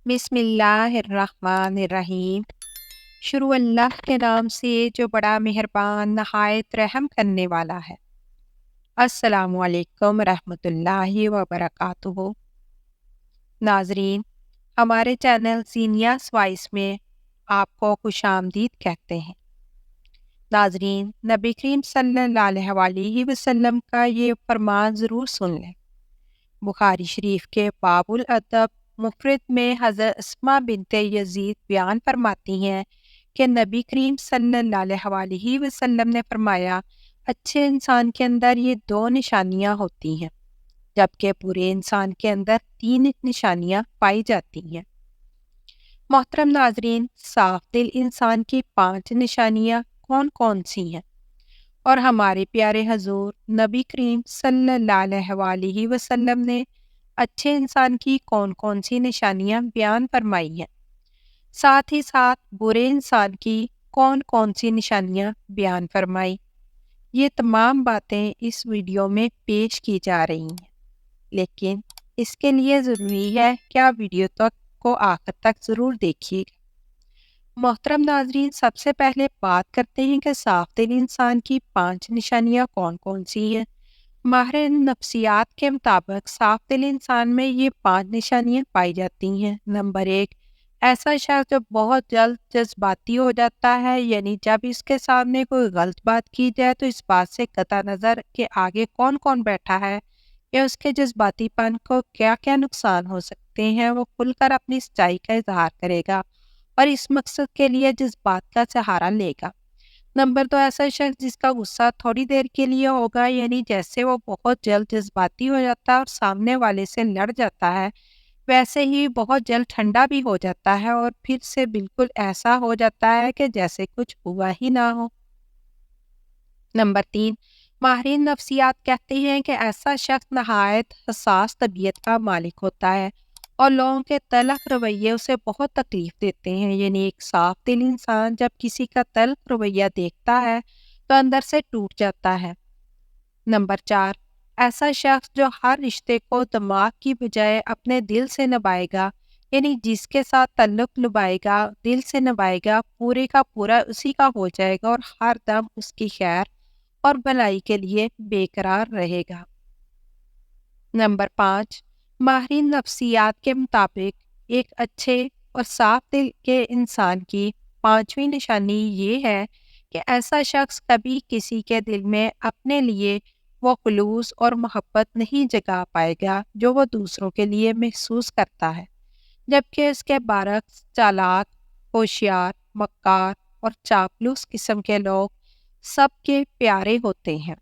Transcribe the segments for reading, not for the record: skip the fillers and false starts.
بسم اللہ الرحمن الرحیم۔ شروع اللہ کے نام سے جو بڑا مہربان نہایت رحم کرنے والا ہے۔ السلام علیکم رحمۃ اللہ وبرکاتہ۔ ناظرین، ہمارے چینل زینیا's وائس میں آپ کو خوش آمدید کہتے ہیں۔ ناظرین، نبی کریم صلی اللہ علیہ وسلم کا یہ فرمان ضرور سن لیں۔ بخاری شریف کے باب الادب مفرد میں حضرت اسماء بنت یزید بیان فرماتی ہیں کہ نبی کریم صلی اللہ علیہ وسلم نے فرمایا، اچھے انسان کے اندر یہ 2 نشانیاں ہوتی ہیں، جبکہ برے انسان کے اندر 3 نشانیاں پائی جاتی ہیں۔ محترم ناظرین، صاف دل انسان کی 5 نشانیاں کون کون سی ہیں، اور ہمارے پیارے حضور نبی کریم صلی اللہ علیہ وسلم نے اچھے انسان کی کون کون سی نشانیاں بیان فرمائی ہیں، ساتھ ہی ساتھ برے انسان کی کون کون سی نشانیاں بیان فرمائی۔ یہ تمام باتیں اس ویڈیو میں پیش کی جا رہی ہیں، لیکن اس کے لیے ضروری ہے کہ آپ ویڈیو کو آخر تک ضرور دیکھیے گا۔ محترم ناظرین، سب سے پہلے بات کرتے ہیں کہ صاف دل انسان کی 5 نشانیاں کون کون سی ہیں۔ ماہر نفسیات کے مطابق صاف دل انسان میں یہ 5 نشانیاں پائی جاتی ہیں۔ نمبر 1، ایسا شخص جو بہت جلد جذباتی ہو جاتا ہے، یعنی جب اس کے سامنے کوئی غلط بات کی جائے تو اس بات سے قطع نظر کہ آگے کون کون بیٹھا ہے یا اس کے جذباتی پن کو کیا کیا نقصان ہو سکتے ہیں، وہ کھل کر اپنی سچائی کا اظہار کرے گا اور اس مقصد کے لیے جذبات کا سہارا لے گا۔ نمبر 2، ایسا شخص جس کا غصہ تھوڑی دیر کے لیے ہوگا، یعنی جیسے وہ بہت جلد جذباتی ہو جاتا ہے اور سامنے والے سے لڑ جاتا ہے، ویسے ہی بہت جلد ٹھنڈا بھی ہو جاتا ہے اور پھر سے بالکل ایسا ہو جاتا ہے کہ جیسے کچھ ہوا ہی نہ ہو۔ نمبر 3، ماہرین نفسیات کہتے ہیں کہ ایسا شخص نہایت حساس طبیعت کا مالک ہوتا ہے اور لوگوں کے تلخ رویے اسے بہت تکلیف دیتے ہیں، یعنی ایک صاف دل انسان جب کسی کا تلخ رویہ دیکھتا ہے تو اندر سے ٹوٹ جاتا ہے۔ نمبر 4، ایسا شخص جو ہر رشتے کو دماغ کی بجائے اپنے دل سے نبھائے گا، یعنی جس کے ساتھ تعلق نبھائے گا، دل سے نبھائے گا، پورے کا پورا اسی کا ہو جائے گا اور ہر دم اس کی خیر اور بھلائی کے لیے بے قرار رہے گا۔ نمبر 5، ماہرین نفسیات کے مطابق ایک اچھے اور صاف دل کے انسان کی 5ویں نشانی یہ ہے کہ ایسا شخص کبھی کسی کے دل میں اپنے لیے وہ خلوص اور محبت نہیں جگا پائے گا جو وہ دوسروں کے لیے محسوس کرتا ہے، جبکہ اس کے برعکس چالاک، ہوشیار، مکار اور چاپلوس قسم کے لوگ سب کے پیارے ہوتے ہیں۔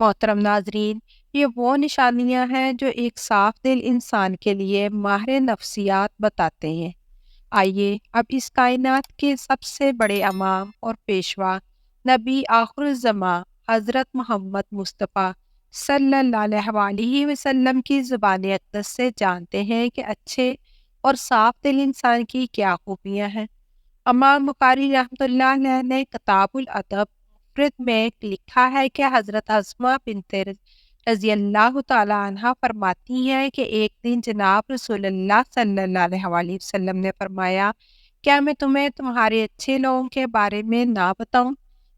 محترم ناظرین، یہ وہ نشانیاں ہیں جو ایک صاف دل انسان کے لیے ماہر نفسیات بتاتے ہیں۔ آئیے اب اس کائنات کے سب سے بڑے امام اور پیشوا نبی آخر الزماں حضرت محمد مصطفیٰ صلی اللہ علیہ وسلم کی زبان اقدس سے جانتے ہیں کہ اچھے اور صاف دل انسان کی کیا خوبیاں ہیں۔ امام بخاری رحمۃ اللہ علیہ نے کتاب الادب مفرد میں لکھا ہے کہ حضرت اسماء بنت رضی اللہ تعالی عنہ فرماتی ہیں کہ ایک دن جناب رسول اللہ صلی اللہ علیہ وسلم نے فرمایا، کیا میں تمہیں تمہارے اچھے لوگوں کے بارے میں نہ بتاؤں؟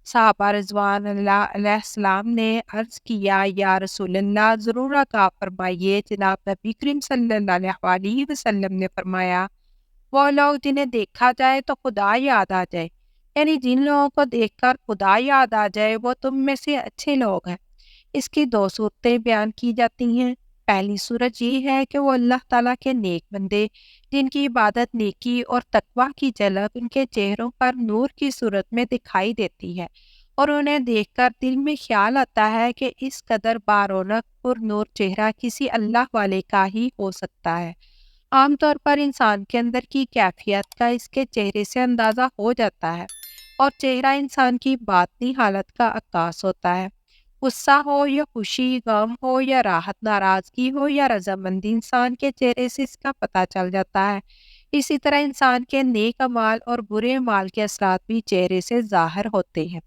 صحابہ رضوان اللہ علیہ السلام نے عرض کیا، یا رسول اللہ، ضرور آگاہ فرمائیے۔ جناب نبی کریم صلی اللہ علیہ وسلم نے فرمایا، وہ لوگ جنہیں دیکھا جائے تو خدا یاد آ جائے، یعنی جن لوگوں کو دیکھ کر خدا یاد آ جائے وہ تم میں سے اچھے لوگ ہیں۔ اس کی 2 صورتیں بیان کی جاتی ہیں۔ پہلی صورت یہ ہے کہ وہ اللہ تعالیٰ کے نیک بندے جن کی عبادت، نیکی اور تقویٰ کی جھلک ان کے چہروں پر نور کی صورت میں دکھائی دیتی ہے اور انہیں دیکھ کر دل میں خیال آتا ہے کہ اس قدر بارونق پر نور چہرہ کسی اللہ والے کا ہی ہو سکتا ہے۔ عام طور پر انسان کے اندر کی کیفیت کا اس کے چہرے سے اندازہ ہو جاتا ہے اور چہرہ انسان کی باطنی حالت کا عکاس ہوتا ہے۔ غصہ ہو یا خوشی، غم ہو یا راحت، ناراضگی ہو یا رضامندی، انسان کے چہرے سے اس کا پتہ چل جاتا ہے۔ اسی طرح انسان کے نیک اعمال اور برے اعمال کے اثرات بھی چہرے سے ظاہر ہوتے ہیں۔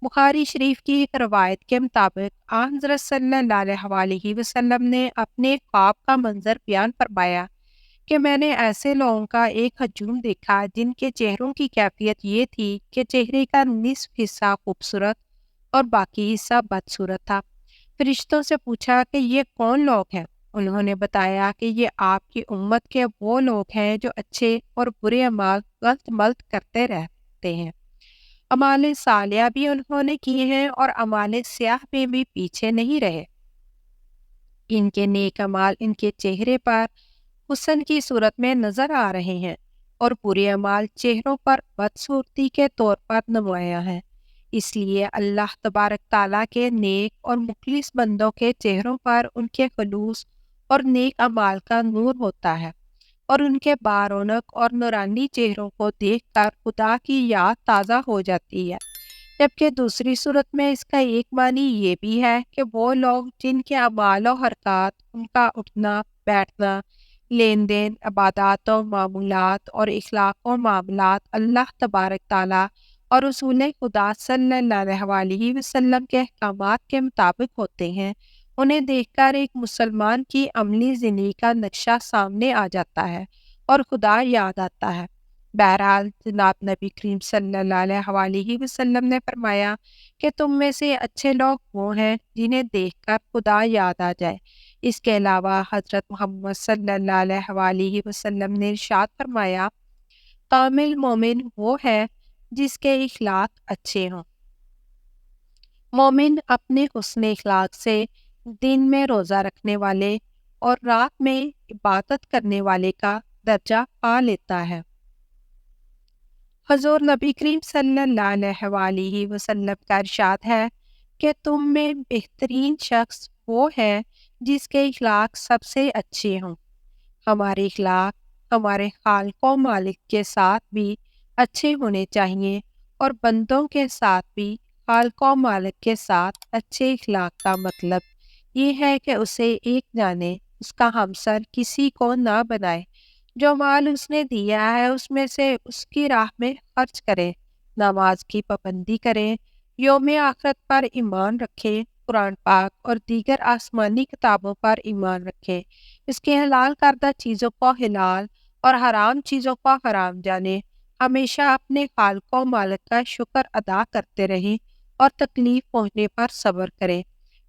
بخاری شریف کی ایک روایت کے مطابق آن حضرت صلی اللہ علیہ وسلم نے اپنے خواب کا منظر بیان فرمایا کہ میں نے ایسے لوگوں کا ایک ہجوم دیکھا جن کے چہروں کی کیفیت یہ تھی کہ چہرے کا نصف حصہ خوبصورت اور باقی حصہ بدصورت تھا۔ فرشتوں سے پوچھا کہ یہ کون لوگ ہیں؟ انہوں نے بتایا کہ یہ آپ کی امت کے وہ لوگ ہیں جو اچھے اور برے اعمال غلط ملط کرتے رہتے ہیں۔ اعمال صالحہ بھی انہوں نے کیے ہیں اور اعمال سیاہ میں بھی پیچھے نہیں رہے۔ ان کے نیک اعمال ان کے چہرے پر حسن کی صورت میں نظر آ رہے ہیں اور برے اعمال چہروں پر بدصورتی کے طور پر نمایاں ہیں۔ اس لیے اللہ تبارک تعالیٰ کے نیک اور مخلص بندوں کے چہروں پر ان کے خلوص اور نیک اعمال کا نور ہوتا ہے، اور ان کے بارونق اور نورانی چہروں کو دیکھ کر خدا کی یاد تازہ ہو جاتی ہے۔ جبکہ دوسری صورت میں اس کا ایک معنی یہ بھی ہے کہ وہ لوگ جن کے اعمال و حرکات، ان کا اٹھنا بیٹھنا، لین دین، عبادات و معمولات اور اخلاق و معاملات اللہ تبارک تعالیٰ اور رسول خدا صلی اللہ علیہ وسلم کے احکامات کے مطابق ہوتے ہیں، انہیں دیکھ کر ایک مسلمان کی عملی زندگی کا نقشہ سامنے آ جاتا ہے اور خدا یاد آتا ہے۔ بہرحال جناب نبی کریم صلی اللہ علیہ وسلم نے فرمایا کہ تم میں سے اچھے لوگ وہ ہیں جنہیں دیکھ کر خدا یاد آ جائے۔ اس کے علاوہ حضرت محمد صلی اللہ علیہ وسلم نے ارشاد فرمایا، کامل مومن وہ ہے جس کے اخلاق اچھے ہوں۔ مومن اپنے حسن اخلاق سے دن میں روزہ رکھنے والے اور رات میں عبادت کرنے والے کا درجہ پا لیتا ہے۔ حضور نبی کریم صلی اللہ علیہ وسلم کا ارشاد ہے کہ تم میں بہترین شخص وہ ہے جس کے اخلاق سب سے اچھے ہوں۔ ہمارے اخلاق ہمارے خالق و مالک کے ساتھ بھی اچھے ہونے چاہیے، اور بندوں کے ساتھ بھی خالق و مالک کے ساتھ اچھے اخلاق کا مطلب یہ ہے کہ اسے ایک جانے، اس کا ہمسر کسی کو نہ بنائے، جو مال اس نے دیا ہے اس میں سے اس کی راہ میں خرچ کرے، نماز کی پابندی کرے، یوم آخرت پر ایمان رکھے، قرآن پاک اور دیگر آسمانی کتابوں پر ایمان رکھے، اس کے حلال کردہ چیزوں کو حلال اور حرام چیزوں کو حرام جانے، ہمیشہ اپنے خالق و مالک کا شکر ادا کرتے رہیں اور تکلیف پہنچنے پر صبر کریں۔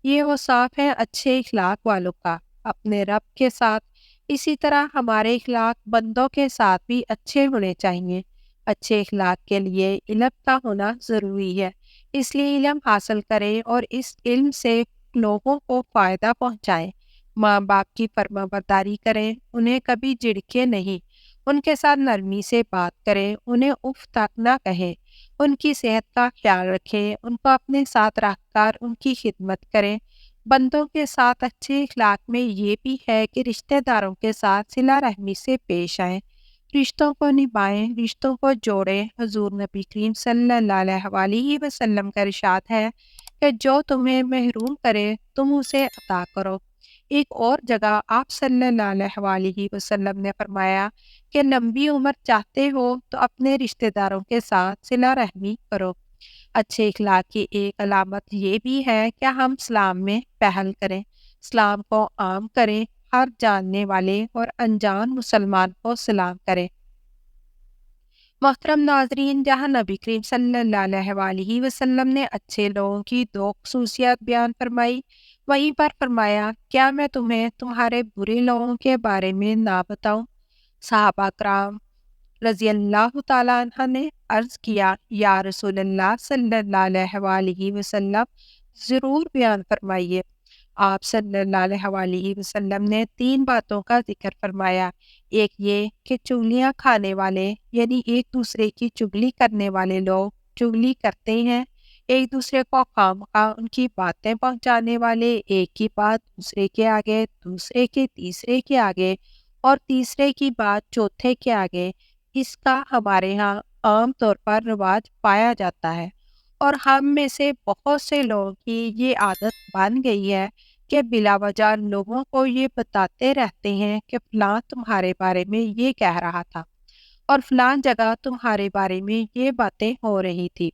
یہ اوصاف ہے اچھے اخلاق والوں کا اپنے رب کے ساتھ۔ اسی طرح ہمارے اخلاق بندوں کے ساتھ بھی اچھے ہونے چاہیے۔ اچھے اخلاق کے لیے علم کا ہونا ضروری ہے، اس لیے علم حاصل کریں اور اس علم سے لوگوں کو فائدہ پہنچائیں۔ ماں باپ کی فرما برداری کریں، انہیں کبھی جھڑکیں نہیں، ان کے ساتھ نرمی سے بات کریں، انہیں اف تک نہ کہیں، ان کی صحت کا خیال رکھیں، ان کو اپنے ساتھ رکھ کر ان کی خدمت کریں۔ بندوں کے ساتھ اچھے اخلاق میں یہ بھی ہے کہ رشتہ داروں کے ساتھ صلہ رحمی سے پیش آئیں، رشتوں کو نبھائیں، رشتوں کو جوڑیں۔ حضور نبی کریم صلی اللہ علیہ وسلم کا ارشاد ہے کہ جو تمہیں محروم کرے تم اسے عطا کرو۔ ایک اور جگہ آپ صلی اللہ علیہ وسلم نے فرمایا کہ لمبی عمر چاہتے ہو تو اپنے رشتہ داروں کے ساتھ صلہ رحمی کرو۔ اچھے اخلاق کی ایک علامت یہ بھی ہے کہ ہم اسلام میں پہل کریں، اسلام کو عام کریں، ہر جاننے والے اور انجان مسلمان کو سلام کریں۔ محترم ناظرین، جہاں نبی کریم صلی اللہ علیہ وسلم نے اچھے لوگوں کی دو خصوصیات بیان فرمائی، وہیں پر فرمایا، کیا میں تمہیں تمہارے برے لوگوں کے بارے میں نہ بتاؤں؟ صحابہ کرام رضی اللہ تعالیٰ عنہ نے عرض کیا، یا رسول اللہ صلی اللہ علیہ وسلم، ضرور بیان فرمائیے۔ آپ صلی اللہ علیہ وسلم نے 3 باتوں کا ذکر فرمایا۔ ایک یہ کہ چگلیاں کھانے والے یعنی ایک دوسرے کی چگلی کرنے والے لوگ چگلی کرتے ہیں، ایک دوسرے کو خواہ ان کی باتیں پہنچانے والے ایک کی بات دوسرے کے آگے، دوسرے کے تیسرے کے آگے اور تیسرے کی بات چوتھے کے آگے، اس کا ہمارے ہاں عام طور پر رواج پایا جاتا ہے، اور ہم میں سے بہت سے لوگوں کی یہ عادت بن گئی ہے کہ بلا وجہ لوگوں کو یہ بتاتے رہتے ہیں کہ فلاں تمہارے بارے میں یہ کہہ رہا تھا اور فلاں جگہ تمہارے بارے میں یہ باتیں ہو رہی تھی۔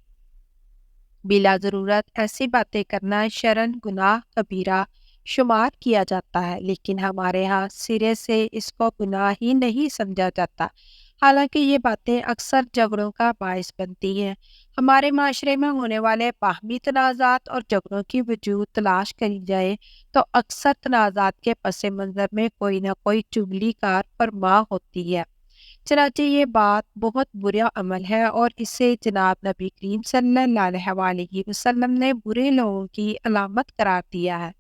بلا ضرورت ایسی باتیں کرنا شرعاً گناہ کبیرہ شمار کیا جاتا ہے، لیکن ہمارے ہاں سرے سے اس کو گناہ ہی نہیں سمجھا جاتا۔ حالانکہ یہ باتیں اکثر جھگڑوں کا باعث بنتی ہیں۔ ہمارے معاشرے میں ہونے والے باہمی تنازعات اور جھگڑوں کی وجوہ تلاش کری جائے تو اکثر تنازعات کے پس منظر میں کوئی نہ کوئی چغلی کار فرما ہوتی ہے۔ چنانچہ یہ بات بہت برا عمل ہے اور اسے جناب نبی کریم صلی اللہ علیہ وسلم نے برے لوگوں کی علامت قرار دیا ہے۔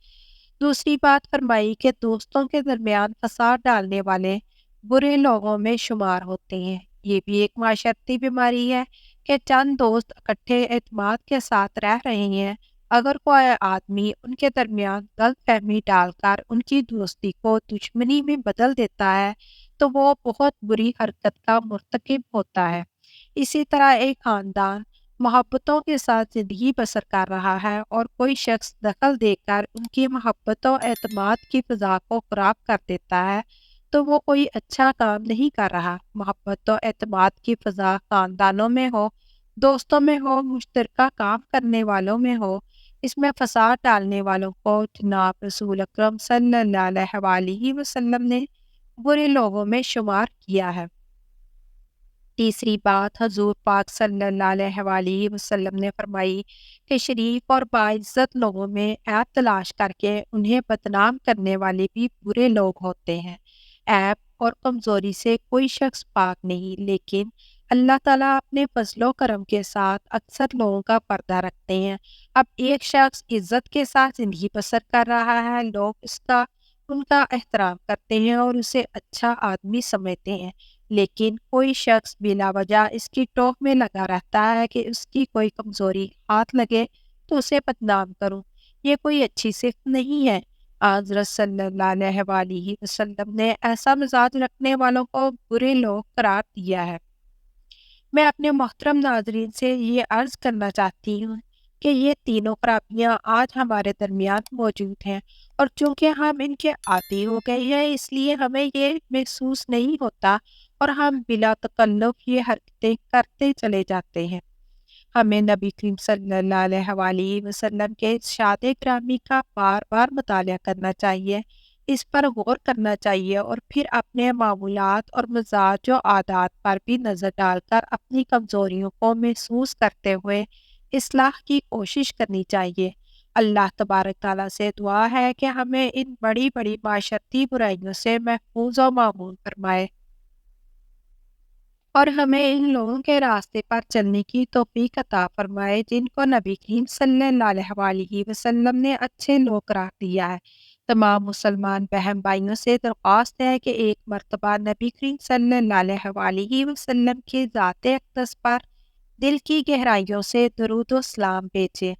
دوسری بات فرمائی کہ دوستوں کے درمیان فساد ڈالنے والے برے لوگوں میں شمار ہوتے ہیں۔ یہ بھی ایک معاشرتی بیماری ہے کہ چند دوست اکٹھے اعتماد کے ساتھ رہ رہے ہیں، اگر کوئی آدمی ان کے درمیان غلط فہمی ڈال کر ان کی دوستی کو دشمنی میں بدل دیتا ہے تو وہ بہت بری حرکت کا مرتکب ہوتا ہے۔ اسی طرح ایک خاندان محبتوں کے ساتھ زندگی بسر کر رہا ہے اور کوئی شخص دخل دے کر ان کی محبت و اعتماد کی فضا کو خراب کر دیتا ہے تو وہ کوئی اچھا کام نہیں کر رہا۔ محبت و اعتماد کی فضا خاندانوں میں ہو، دوستوں میں ہو، مشترکہ کام کرنے والوں میں ہو، اس میں فساد ڈالنے والوں کو جناب رسول اکرم صلی اللہ علیہ وسلم نے برے لوگوں میں شمار کیا ہے۔ تیسری بات حضور پاک صلی اللہ علیہ وسلم نے فرمائی کہ شریف اور باعزت لوگوں میں عیب تلاش کر کے انہیں بدنام کرنے والے بھی برے لوگ ہوتے ہیں۔ عیب اور کمزوری سے کوئی شخص پاک نہیں، لیکن اللہ تعالیٰ اپنے فضل و کرم کے ساتھ اکثر لوگوں کا پردہ رکھتے ہیں۔ اب ایک شخص عزت کے ساتھ زندگی بسر کر رہا ہے، لوگ ان کا احترام کرتے ہیں اور اسے اچھا آدمی سمجھتے ہیں، لیکن کوئی شخص بلا وجہ اس کی ٹوک میں لگا رہتا ہے کہ اس کی کوئی کمزوری ہاتھ لگے تو اسے بدنام کروں۔ یہ کوئی اچھی صفت نہیں ہے۔ حضرت صلی اللہ علیہ وسلم نے ایسا مزاج رکھنے والوں کو برے لوگ قرار دیا ہے۔ میں اپنے محترم ناظرین سے یہ عرض کرنا چاہتی ہوں کہ یہ تینوں خرابیاں آج ہمارے درمیان موجود ہیں، اور چونکہ ہم ان کے عادی ہو گئے ہیں اس لیے ہمیں یہ محسوس نہیں ہوتا اور ہم بلا تکلف یہ حرکتیں کرتے چلے جاتے ہیں۔ ہمیں نبی کریم صلی اللہ علیہ وسلم کے ارشاد گرامی کا بار بار مطالعہ کرنا چاہیے، اس پر غور کرنا چاہیے اور پھر اپنے معمولات اور مزاج و عادات پر بھی نظر ڈال کر اپنی کمزوریوں کو محسوس کرتے ہوئے اصلاح کی کوشش کرنی چاہیے۔ اللہ تبارک تعالیٰ سے دعا ہے کہ ہمیں ان بڑی بڑی معاشرتی برائیوں سے محفوظ و معمون فرمائے اور ہمیں ان لوگوں کے راستے پر چلنے کی توفیق عطا فرمائے جن کو نبی کریم صلی اللہ علیہ وسلم نے اچھے لوگ قرار دیا ہے۔ تمام مسلمان بہن بھائیوں سے درخواست ہے کہ ایک مرتبہ نبی کریم صلی اللہ علیہ وسلم کی ذات اقدس پر دل کی گہرائیوں سے درود و سلام بھیجیں۔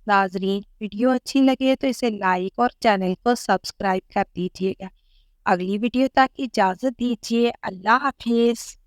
ناظرین، ویڈیو اچھی لگے تو اسے لائک اور چینل کو سبسکرائب کر دیجیے گا۔ اگلی ویڈیو تک اجازت دیجیے۔ اللہ حافظ۔